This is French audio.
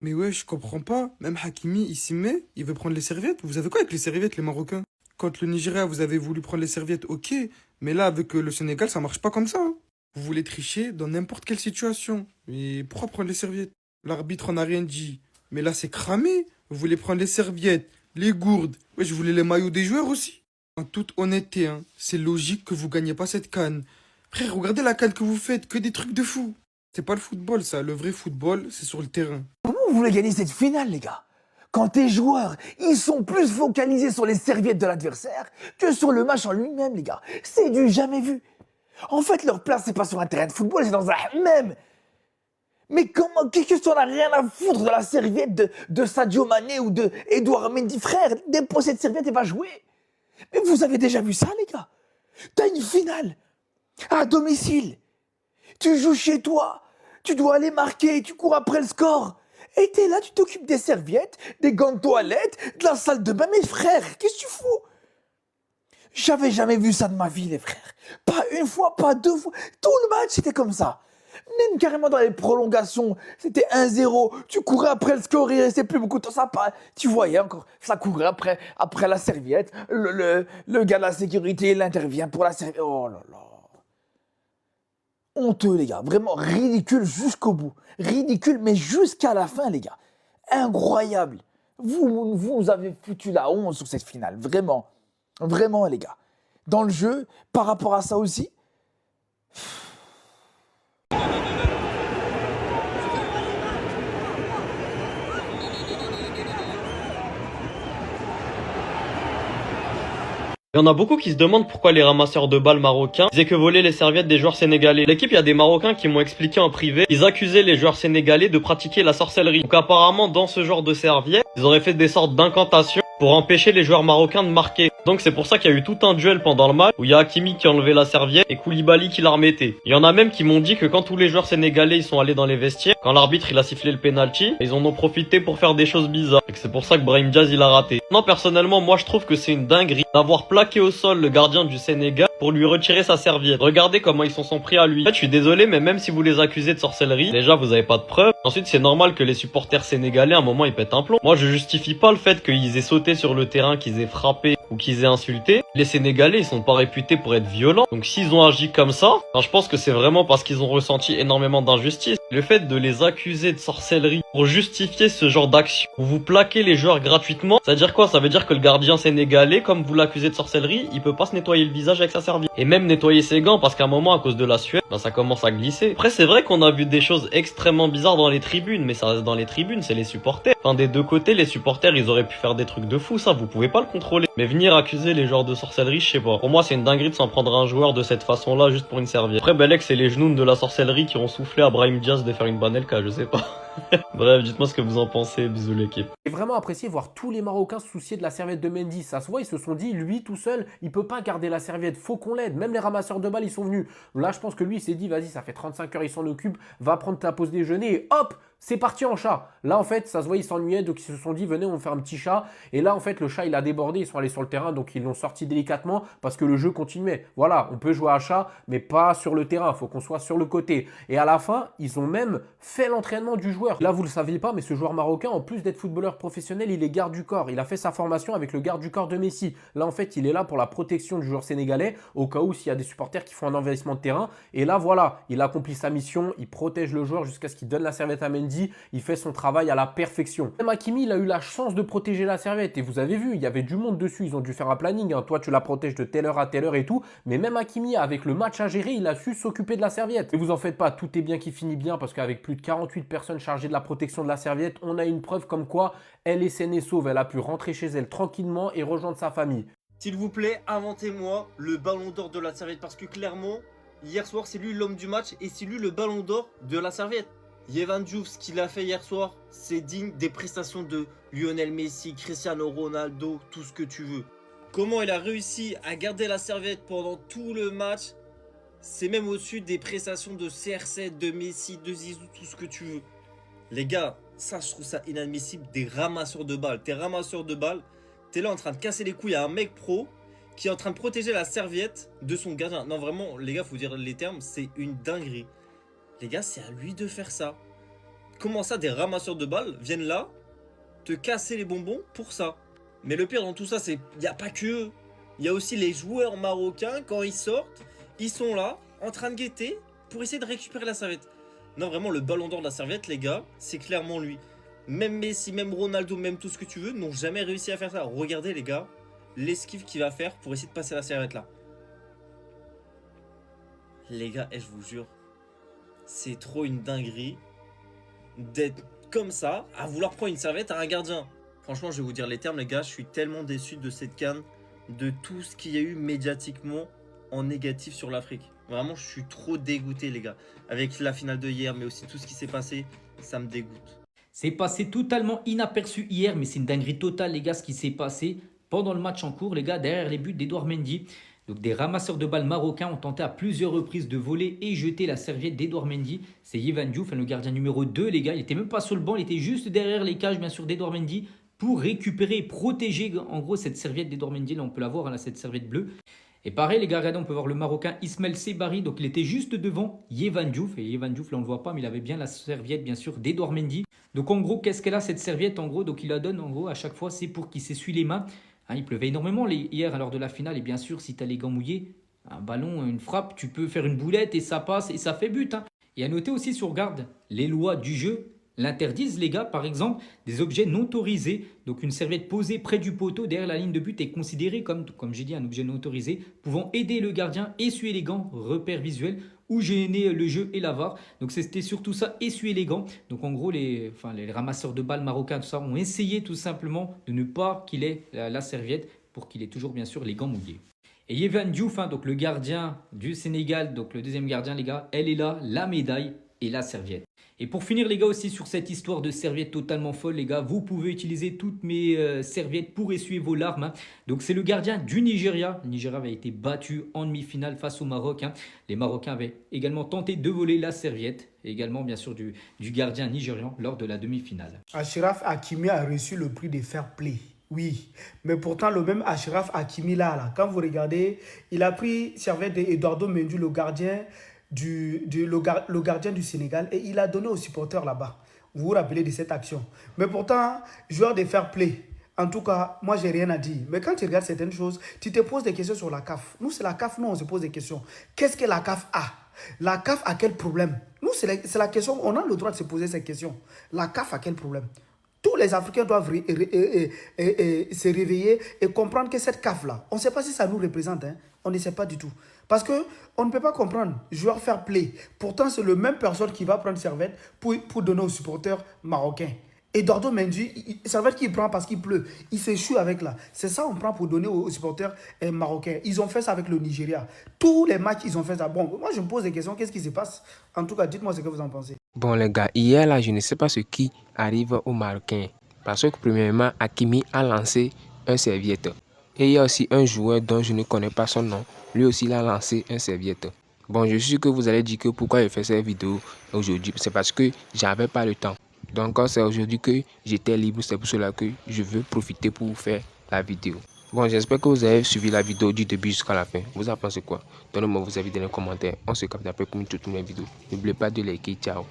Mais ouais, je comprends pas. Même Hakimi, il s'y met, il veut prendre les serviettes. Vous avez quoi avec les serviettes, les Marocains? Quand le Nigeria, vous avez voulu prendre les serviettes, ok. Mais là, avec le Sénégal, ça marche pas comme ça, hein. Vous voulez tricher dans n'importe quelle situation. Mais pourquoi prendre les serviettes? L'arbitre n'a rien dit. Mais là, c'est cramé. Vous voulez prendre les serviettes, les gourdes. Ouais, je voulais les maillots des joueurs aussi. En toute honnêteté, hein, c'est logique que vous gagnez pas cette canne. Frère, regardez la canne que vous faites, que des trucs de fou. C'est pas le football, ça. Le vrai football, c'est sur le terrain. Comment vous voulez gagner cette finale, les gars? Quand tes joueurs, ils sont plus focalisés sur les serviettes de l'adversaire que sur le match en lui-même, les gars. C'est du jamais vu. En fait, leur place, c'est pas sur un terrain de football, c'est dans un hammam. Mais comment, qu'est-ce que ça n'a rien à foutre de la serviette de Sadio Mané ou de Edouard Mendy, frère? Dépose cette serviette et va jouer. Mais vous avez déjà vu ça, les gars? T'as une finale à domicile. Tu joues chez toi. Tu dois aller marquer. Tu cours après le score. Et t'es là, tu t'occupes des serviettes, des gants de toilette, de la salle de bain. Mais frère, qu'est-ce que tu fous? J'avais jamais vu ça de ma vie, les frères. Pas une fois, pas deux fois. Tout le match, c'était comme ça. Même carrément dans les prolongations, c'était 1-0. Tu courais après le score, il restait plus beaucoup de temps. Ça, tu voyais encore, ça courait après la serviette. Le gars de la sécurité, il intervient pour la serviette. Oh là là. Honteux, les gars. Vraiment ridicule jusqu'au bout. Ridicule, mais jusqu'à la fin, les gars. Incroyable. Vous nous avez foutu la honte sur cette finale. Vraiment. Vraiment, les gars. Dans le jeu, par rapport à ça aussi, Il y en a beaucoup qui se demandent pourquoi les ramasseurs de balles marocains disaient que voler les serviettes des joueurs sénégalais. L'équipe, il y a des Marocains qui m'ont expliqué en privé, ils accusaient les joueurs sénégalais de pratiquer la sorcellerie. Donc apparemment, dans ce genre de serviettes, ils auraient fait des sortes d'incantations pour empêcher les joueurs marocains de marquer. Donc c'est pour ça qu'il y a eu tout un duel pendant le match où il y a Hakimi qui enlevait la serviette et Koulibaly qui la remettait. Il y en a même qui m'ont dit que quand tous les joueurs sénégalais ils sont allés dans les vestiaires, quand l'arbitre il a sifflé le penalty, ils en ont profité pour faire des choses bizarres. Et que c'est pour ça que Brahim Diaz il a raté. Non, personnellement, moi je trouve que c'est une dinguerie d'avoir plaqué au sol le gardien du Sénégal pour lui retirer sa serviette. Regardez comment ils s'en sont pris à lui. En fait, je suis désolé, mais même si vous les accusez de sorcellerie, déjà vous avez pas de preuves. Ensuite, c'est normal que les supporters sénégalais à un moment ils pètent un plomb. Moi, je justifie pas le fait qu'ils aient sauté sur le terrain, qu'ils aient frappé ou qu'ils aient insulté. Les Sénégalais, ils sont pas réputés pour être violents. Donc s'ils ont agi comme ça, je pense que c'est vraiment parce qu'ils ont ressenti énormément d'injustice. Le fait de les accuser de sorcellerie pour justifier ce genre d'action, où vous plaquez les joueurs gratuitement, ça veut dire quoi? Ça veut dire que le gardien sénégalais, comme vous l'accusez de sorcellerie, il peut pas se nettoyer le visage avec sa serviette. Et même nettoyer ses gants, parce qu'à un moment, à cause de la sueur, ça commence à glisser. Après, c'est vrai qu'on a vu des choses extrêmement bizarres dans les tribunes, mais ça reste dans les tribunes, c'est les supporters. Enfin, des deux côtés, les supporters, ils auraient pu faire des trucs de fou, ça, vous pouvez pas le contrôler. Mais venir accuser les joueurs de sorcellerie, je sais pas. Pour moi, c'est une dinguerie de s'en prendre à un joueur de cette façon-là, juste pour une serviette. Après, Belek, c'est les genoux de la sorcellerie qui ont soufflé à Brahim Diaz de faire une banelka, je sais pas. Bref, dites-moi ce que vous en pensez, bisous l'équipe. J'ai vraiment apprécié voir tous les Marocains se soucier de la serviette de Mendy. Ça se voit, ils se sont dit, lui tout seul, il peut pas garder la serviette, faut qu'on l'aide. Même les ramasseurs de balles, ils sont venus. Là, je pense que lui, il s'est dit, vas-y, ça fait 35 heures, il s'en occupe, va prendre ta pause déjeuner et hop, c'est parti en chat. Là, en fait, ça se voit, ils s'ennuyaient, donc ils se sont dit, venez, on va faire un petit chat. Et là, en fait, le chat, il a débordé, ils sont allés sur le terrain, donc ils l'ont sorti délicatement parce que le jeu continuait. Voilà, on peut jouer à chat, mais pas sur le terrain, faut qu'on soit sur le côté. Et à la fin, ils ont même fait l'entraînement du joueur. Là, vous le saviez pas, mais ce joueur marocain, en plus d'être footballeur professionnel, il est garde du corps. Il a fait sa formation avec le garde du corps de Messi. Là, en fait, il est là pour la protection du joueur sénégalais, au cas où s'il y a des supporters qui font un envahissement de terrain. Et là, voilà, il accomplit sa mission, il protège le joueur jusqu'à ce qu'il donne la serviette à Mendy. Il fait son travail à la perfection. Même Hakimi, il a eu la chance de protéger la serviette. Et vous avez vu, il y avait du monde dessus. Ils ont dû faire un planning, hein. Toi, tu la protèges de telle heure à telle heure et tout. Mais même Hakimi, avec le match à gérer, il a su s'occuper de la serviette. Et vous en faites pas, tout est bien qui finit bien parce qu'avec plus de 48 personnes chargées de la protection de la serviette, on a une preuve comme quoi elle est saine et sauve. Elle a pu rentrer chez elle tranquillement et rejoindre sa famille. S'il vous plaît, inventez-moi le ballon d'or de la serviette parce que clairement, hier soir, c'est lui l'homme du match et c'est lui le ballon d'or de la serviette. Yevan Diouf, ce qu'il a fait hier soir, c'est digne des prestations de Lionel Messi, Cristiano Ronaldo, tout ce que tu veux. Comment il a réussi à garder la serviette pendant tout le match, c'est même au-dessus des prestations de CR7, de Messi, de Zizou, tout ce que tu veux. Les gars, ça je trouve ça inadmissible, des ramasseurs de balles. T'es ramasseur de balles, t'es là en train de casser les couilles à un mec pro qui est en train de protéger la serviette de son gardien. Non vraiment, les gars, faut dire les termes, c'est une dinguerie. Les gars, c'est à lui de faire ça. Comment ça, des ramasseurs de balles viennent là te casser les bonbons pour ça? Mais le pire dans tout ça, c'est il n'y a pas que eux. Il y a aussi les joueurs marocains, quand ils sortent, ils sont là, en train de guetter, pour essayer de récupérer la serviette. Non, vraiment, le ballon d'or de la serviette, les gars, c'est clairement lui. Même Messi, même Ronaldo, même tout ce que tu veux, n'ont jamais réussi à faire ça. Regardez, les gars, l'esquive qu'il va faire pour essayer de passer la serviette là. Les gars, je vous jure, c'est trop une dinguerie d'être comme ça, à vouloir prendre une serviette à un gardien. Franchement, je vais vous dire les termes, les gars, je suis tellement déçu de cette CAN, de tout ce qu'il y a eu médiatiquement en négatif sur l'Afrique. Vraiment, je suis trop dégoûté, les gars. Avec la finale de hier, mais aussi tout ce qui s'est passé, ça me dégoûte. C'est passé totalement inaperçu hier, mais c'est une dinguerie totale, les gars, ce qui s'est passé pendant le match en cours, les gars, derrière les buts d'Edouard Mendy. Donc des ramasseurs de balles marocains ont tenté à plusieurs reprises de voler et jeter la serviette d'Edouard Mendy. C'est Yehvan Diouf, le gardien numéro 2, les gars. Il n'était même pas sur le banc, il était juste derrière les cages, bien sûr, d'Edouard Mendy pour récupérer et protéger, en gros, cette serviette d'Edouard Mendy. Là, on peut la voir, hein, là, cette serviette bleue. Et pareil, les gars, regardez, on peut voir le Marocain Ismaël Sebari. Donc, il était juste devant Yehvan Diouf. Et Yehvan Diouf, là, on ne le voit pas, mais il avait bien la serviette, bien sûr, d'Edouard Mendy. Donc, en gros, qu'est-ce qu'elle a, cette serviette? En gros, donc il la donne, en gros, à chaque fois, c'est pour qu'il s'essuie les mains. Hein, il pleuvait énormément hier, lors de la finale. Et bien sûr, si tu as les gants mouillés, un ballon, une frappe, tu peux faire une boulette et ça passe et ça fait but. Hein. Et à noter aussi, si on regarde les lois du jeu, l'interdisent, les gars. Par exemple, des objets non autorisés. Donc, une serviette posée près du poteau derrière la ligne de but est considérée comme j'ai dit, un objet non autorisé, pouvant aider le gardien, essuyer les gants, repère visuel, ou gêner le jeu et la VAR. Donc, c'était surtout ça, essuyer les gants. Donc, en gros, les ramasseurs de balles marocains, tout ça, ont essayé tout simplement de ne pas qu'il ait la serviette pour qu'il ait toujours, bien sûr, les gants mouillés. Et Yehvan Diouf, hein, donc le gardien du Sénégal, donc le deuxième gardien, les gars, elle est là, la médaille et la serviette. Et pour finir, les gars, aussi sur cette histoire de serviette totalement folle, les gars, vous pouvez utiliser toutes mes serviettes pour essuyer vos larmes. Hein. Donc, c'est le gardien du Nigeria. Le Nigeria avait été battu en demi-finale face au Maroc. Hein. Les Marocains avaient également tenté de voler la serviette, et également, bien sûr, du gardien nigérian lors de la demi-finale. Achraf Hakimi a reçu le prix des fair play. Oui, mais pourtant le même Achraf Hakimi là, quand vous regardez, il a pris serviette d'Eduardo Mendy, le gardien le gardien du Sénégal, et il a donné aux supporters là-bas. Vous vous rappelez de cette action. Mais pourtant, joueur de fair play, en tout cas, moi j'ai rien à dire. Mais quand tu regardes certaines choses, tu te poses des questions sur la CAF. Nous, c'est la CAF, nous on se pose des questions. Qu'est-ce que la CAF a? La CAF a quel problème? Nous, c'est la question, on a le droit de se poser cette question. La CAF a quel problème? Tous les Africains doivent se réveiller et comprendre que cette CAF-là, on ne sait pas si ça nous représente. Hein. On ne sait pas du tout. Parce qu'on ne peut pas comprendre. Joueur fair play. Pourtant, c'est le même personne qui va prendre serviette pour donner aux supporters marocains. Eduardo Mendy, serviette qu'il prend parce qu'il pleut. Il s'échoue avec là. C'est ça qu'on prend pour donner aux supporters marocains. Ils ont fait ça avec le Nigeria. Tous les matchs, ils ont fait ça. Bon, moi, je me pose des questions. Qu'est-ce qui se passe? En tout cas, dites-moi ce que vous en pensez. Bon les gars, hier là, je ne sais pas ce qui arrive aux Marocains. Parce que premièrement, Hakimi a lancé un serviette. Et il y a aussi un joueur dont je ne connais pas son nom. Lui aussi, il a lancé un serviette. Bon, je suis sûr que vous allez dire que pourquoi je fais cette vidéo aujourd'hui. C'est parce que j'avais pas le temps. Donc c'est aujourd'hui que j'étais libre. C'est pour cela que je veux profiter pour faire la vidéo. Bon, j'espère que vous avez suivi la vidéo du début jusqu'à la fin. Vous en pensez quoi? Donnez-moi vos avis dans les commentaires. On se capte après pour une toute nouvelle vidéo. N'oubliez pas de liker. Ciao.